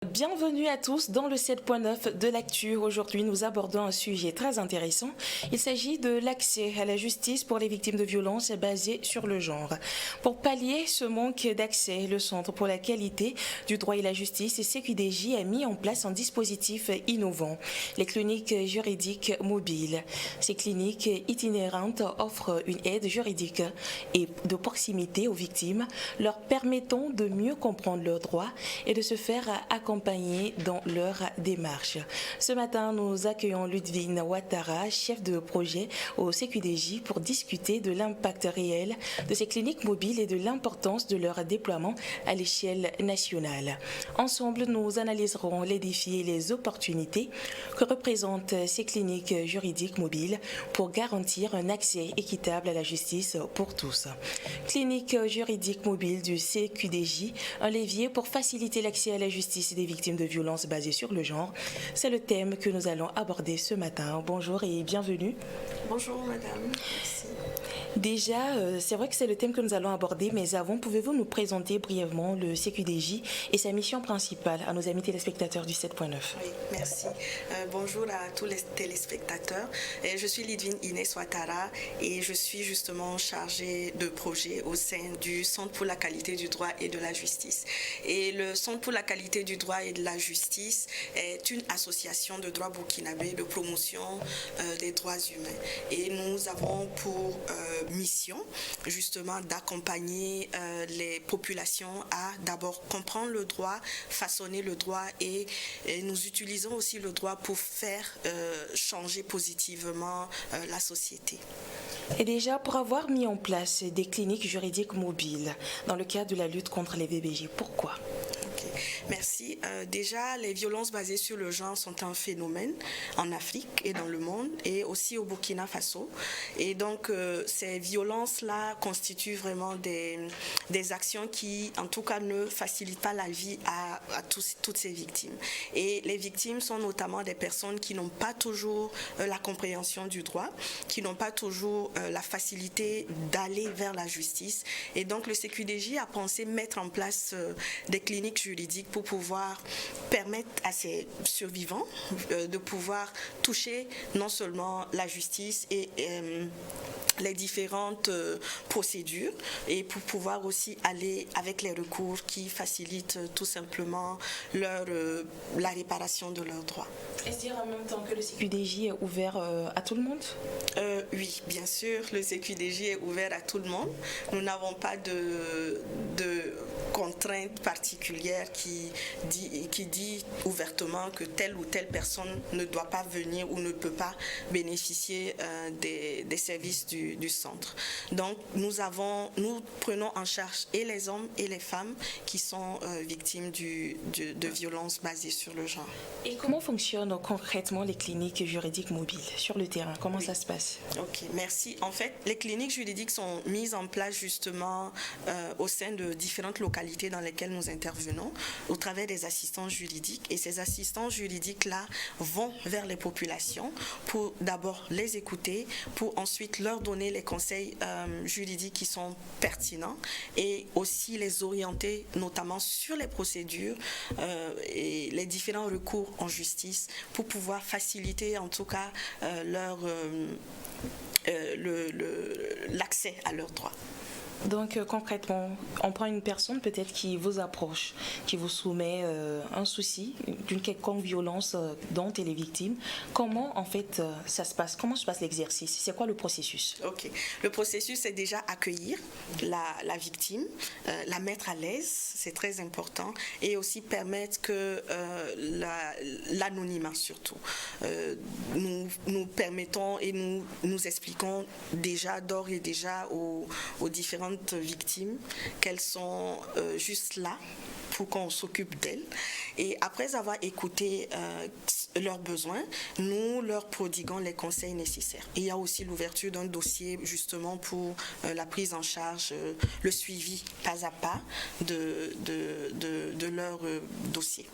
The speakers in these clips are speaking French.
Bienvenue à tous dans le 7.9 de l'actu. Aujourd'hui, nous abordons un sujet très intéressant. Il s'agit de l'accès à la justice pour les victimes de violences basées sur le genre. Pour pallier ce manque d'accès, le Centre pour la qualité du droit et la justice, CQDJ, a mis en place un dispositif innovant, les cliniques juridiques mobiles. Ces cliniques itinérantes offrent une aide juridique et de proximité aux victimes, leur permettant de mieux comprendre leurs droits et de se faire accompagner dans leur démarche. Ce matin, nous accueillons Ludwine Ouattara, chef de projet au CQDJ, pour discuter de l'impact réel de ces cliniques mobiles et de l'importance de leur déploiement à l'échelle nationale. Ensemble, nous analyserons les défis et les opportunités que représentent ces cliniques juridiques mobiles pour garantir un accès équitable à la justice pour tous. Clinique juridique mobile du CQDJ, un levier pour faciliter l'accès à la justice des victimes de violences basées sur le genre. C'est le thème que nous allons aborder ce matin. Bonjour et bienvenue. Bonjour madame, merci. Déjà, c'est vrai que c'est le thème que nous allons aborder, mais avant, pouvez-vous nous présenter brièvement le CQDJ et sa mission principale à nos amis téléspectateurs du 7.9? Oui, merci. Bonjour à tous les téléspectateurs. Je suis Ludwine Inès Ouattara et je suis justement chargée de projet au sein du Centre pour la qualité du droit et de la justice. Et le Centre pour la qualité du droit et de la justice est une association de droit burkinabé de promotion des droits humains. Et nous avons pour mission justement d'accompagner les populations à d'abord comprendre le droit, façonner le droit et nous utilisons aussi le droit pour faire changer positivement la société. Et déjà, pour avoir mis en place des cliniques juridiques mobiles dans le cadre de la lutte contre les VBJ, pourquoi? Merci. Déjà, les violences basées sur le genre sont un phénomène en Afrique et dans le monde et aussi au Burkina Faso. Et donc, ces violences-là constituent vraiment des actions qui, en tout cas, ne facilitent pas la vie à toutes ces victimes. Et les victimes sont notamment des personnes qui n'ont pas toujours la compréhension du droit, qui n'ont pas toujours la facilité d'aller vers la justice. Et donc, le CQDJ a pensé mettre en place des cliniques juridiques pour pouvoir permettre à ces survivants de pouvoir toucher non seulement la justice et les différentes procédures et pour pouvoir aussi aller avec les recours qui facilitent tout simplement la réparation de leurs droits. Est-ce dire en même temps que le CQDJ est ouvert à tout le monde? Oui, bien sûr, le CQDJ est ouvert à tout le monde. Nous n'avons pas de contrainte particulière qui dit ouvertement que telle ou telle personne ne doit pas venir ou ne peut pas bénéficier des services du centre. Donc nous prenons en charge et les hommes et les femmes qui sont victimes de violences basées sur le genre. Et comment fonctionnent concrètement les cliniques juridiques mobiles sur le terrain? Comment ça se passe? Ok, merci. En fait, les cliniques juridiques sont mises en place justement au sein de différentes localités dans lesquelles nous intervenons au travers des assistants juridiques. Et ces assistants juridiques-là vont vers les populations pour d'abord les écouter, pour ensuite leur donner les conseils juridiques qui sont pertinents et aussi les orienter notamment sur les procédures et les différents recours en justice pour pouvoir faciliter en tout cas l'accès à leurs droits. Donc concrètement, on prend une personne peut-être qui vous approche, qui vous soumet un souci d'une quelconque violence dont elle est victime. Comment en fait ça se passe? Comment se passe l'exercice? C'est quoi le processus? Ok, le processus c'est déjà accueillir la victime, la mettre à l'aise, c'est très important, et aussi permettre que l'anonymat surtout. Nous permettons et nous expliquons déjà d'ores et déjà aux différentes victimes qu'elles sont juste là pour qu'on s'occupe d'elles. Et après avoir écouté leurs besoins, nous leur prodiguons les conseils nécessaires. Et il y a aussi l'ouverture d'un dossier justement pour la prise en charge, le suivi pas à pas de leur dossier.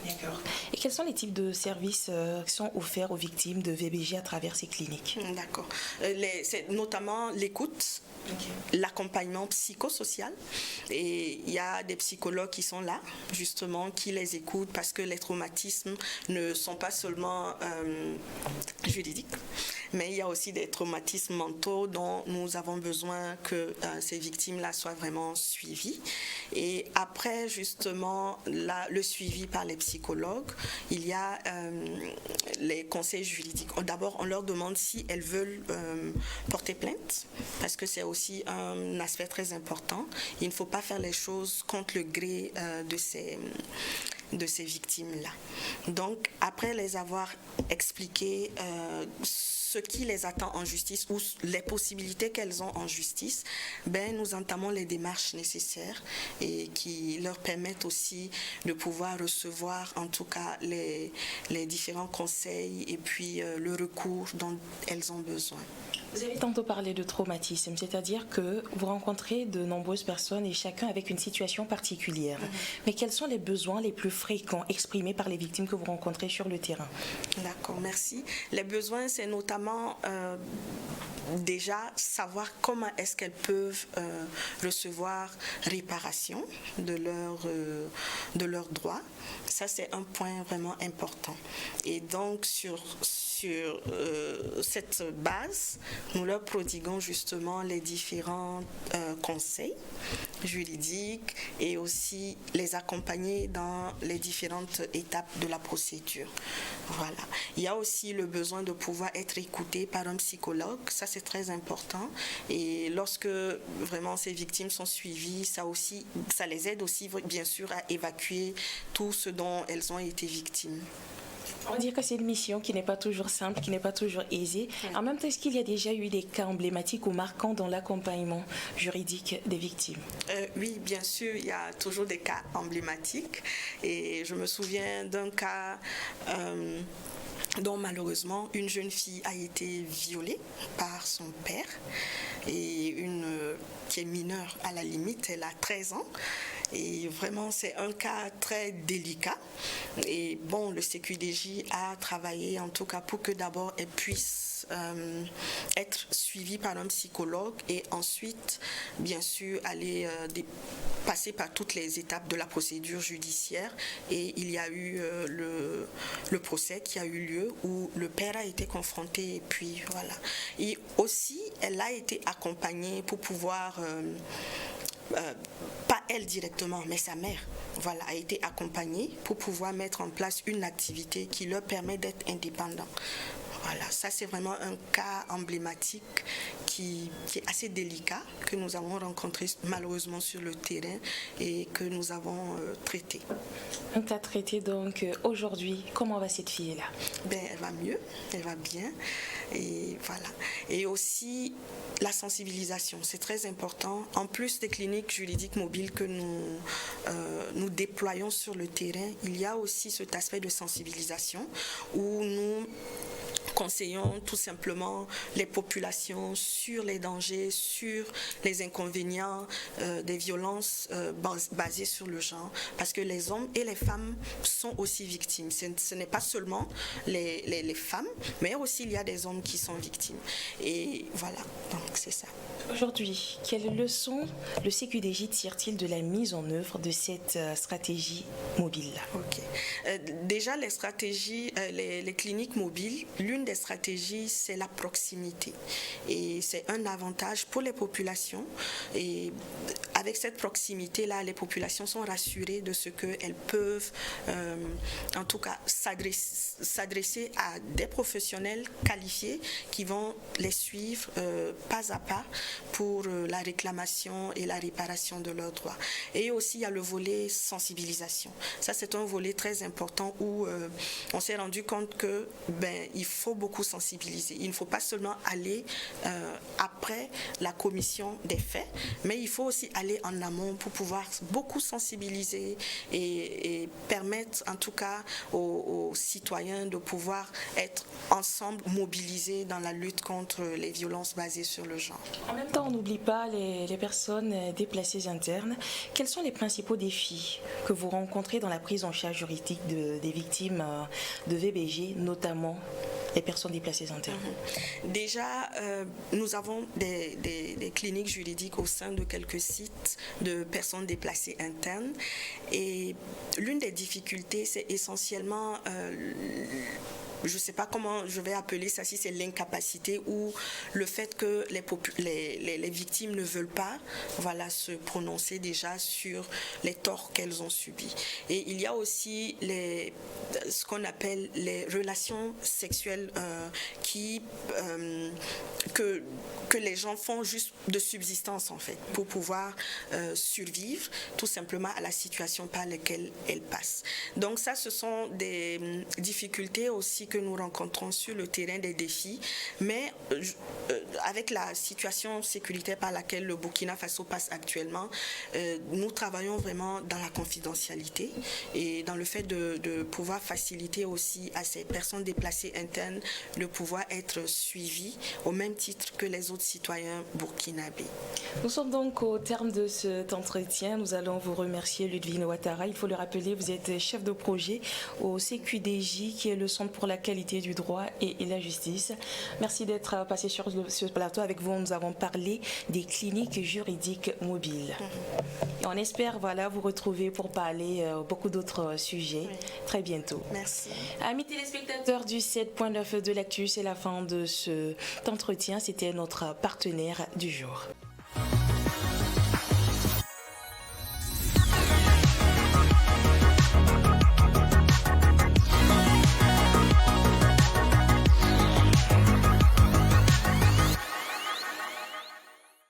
D'accord. Et Quels sont les types de services qui sont offerts aux victimes de VBG à travers ces cliniques? D'accord. C'est notamment l'écoute, l'accompagnement psychosocial. Et il y a des psychologues qui sont là, justement, qui les écoutent parce que les traumatismes ne sont pas seulement juridiques, mais il y a aussi des traumatismes mentaux dont nous avons besoin que ces victimes-là soient vraiment suivies. Et après, justement, le suivi par les psychologues, il y a les conseils juridiques. D'abord, on leur demande si elles veulent porter plainte, parce que c'est aussi un aspect très important. Il ne faut pas faire les choses contre le gré de ces victimes-là. Donc, après les avoir expliqué ce qui les attend en justice ou les possibilités qu'elles ont en justice, nous entamons les démarches nécessaires et qui leur permettent aussi de pouvoir recevoir en tout cas les différents conseils et puis le recours dont elles ont besoin. Vous avez tantôt parlé de traumatisme, c'est-à-dire que vous rencontrez de nombreuses personnes et chacun avec une situation particulière. Mais quels sont les besoins les plus fréquents exprimés par les victimes que vous rencontrez sur le terrain? D'accord, merci. Les besoins, c'est notamment déjà savoir comment est-ce qu'elles peuvent recevoir réparation de leurs droits. Ça, c'est un point vraiment important. Et donc, sur cette base, nous leur prodiguons justement les différents conseils juridiques et aussi les accompagner dans les différentes étapes de la procédure. Voilà. Il y a aussi le besoin de pouvoir être écouté par un psychologue, ça c'est très important. Et lorsque vraiment ces victimes sont suivies, ça les aide aussi bien sûr à évacuer tout ce dont elles ont été victimes. On va dire que c'est une mission qui n'est pas toujours simple, qui n'est pas toujours aisée. En même temps, est-ce qu'il y a déjà eu des cas emblématiques ou marquants dans l'accompagnement juridique des victimes? Oui, bien sûr, il y a toujours des cas emblématiques. Et je me souviens d'un cas dont malheureusement une jeune fille a été violée par son père, et qui est mineure à la limite, elle a 13 ans. Et vraiment, c'est un cas très délicat. Et bon, le CQDJ a travaillé en tout cas pour que d'abord elle puisse être suivie par un psychologue et ensuite, bien sûr, aller passer par toutes les étapes de la procédure judiciaire. Et il y a eu le procès qui a eu lieu où le père a été confronté et puis voilà. Et aussi, elle a été accompagnée pour pouvoir... pas elle directement, mais sa mère, voilà, a été accompagnée pour pouvoir mettre en place une activité qui leur permet d'être indépendants. Voilà, ça c'est vraiment un cas emblématique qui est assez délicat, que nous avons rencontré malheureusement sur le terrain et que nous avons traité. Un cas traité donc aujourd'hui, comment va cette fille-là? Elle va mieux, elle va bien et voilà. Et aussi la sensibilisation, c'est très important. En plus des cliniques juridiques mobiles que nous déployons sur le terrain, il y a aussi cet aspect de sensibilisation où nous conseillons tout simplement les populations sur les dangers, sur les inconvénients des violences basées sur le genre, parce que les hommes et les femmes sont aussi victimes. Ce n'est pas seulement les femmes, mais aussi il y a des hommes qui sont victimes. Et voilà, donc c'est ça. Aujourd'hui, quelles leçons le CQDJ tire-t-il de la mise en œuvre de cette stratégie mobile-là? Déjà, les stratégies, les cliniques mobiles, l'une des stratégies, c'est la proximité. Et c'est un avantage pour les populations. Et avec cette proximité-là, les populations sont rassurées de ce qu'elles peuvent, en tout cas, s'adresser à des professionnels qualifiés qui vont les suivre pas à pas pour la réclamation et la réparation de leurs droits. Et aussi, il y a le volet sensibilisation. Ça, c'est un volet très important où on s'est rendu compte que il faut beaucoup sensibiliser. Il ne faut pas seulement aller après la commission des faits, mais il faut aussi aller en amont pour pouvoir beaucoup sensibiliser et permettre en tout cas aux citoyens de pouvoir être ensemble mobilisés dans la lutte contre les violences basées sur le genre. En même temps, on n'oublie pas les personnes déplacées internes. Quels sont les principaux défis que vous rencontrez dans la prise en charge juridique des victimes de VBG, notamment les personnes déplacées internes? Déjà, nous avons des cliniques juridiques au sein de quelques sites de personnes déplacées internes. Et l'une des difficultés, c'est essentiellement je ne sais pas comment je vais appeler ça, si c'est l'incapacité ou le fait que les victimes ne veulent pas se prononcer déjà sur les torts qu'elles ont subis. Et il y a aussi ce qu'on appelle les relations sexuelles que les gens font juste de subsistance en fait, pour pouvoir survivre tout simplement à la situation par laquelle elles passent. Donc ça, ce sont des difficultés aussi que nous rencontrons sur le terrain, des défis, mais avec la situation sécuritaire par laquelle le Burkina Faso passe actuellement, nous travaillons vraiment dans la confidentialité et dans le fait de pouvoir faciliter aussi à ces personnes déplacées internes de pouvoir être suivies au même titre que les autres citoyens burkinabés. Nous sommes donc au terme de cet entretien. Nous allons vous remercier, Ludwig Ouattara. Il faut le rappeler, vous êtes chef de projet au CQDJ, qui est le Centre pour la qualité du droit et la justice. Merci d'être passé sur ce plateau. Avec vous, nous avons parlé des cliniques juridiques mobiles. Et on espère vous retrouver pour parler beaucoup d'autres sujets très bientôt. Merci. Amis téléspectateurs du 7.9 de l'actu, c'est la fin de cet entretien. C'était notre partenaire du jour.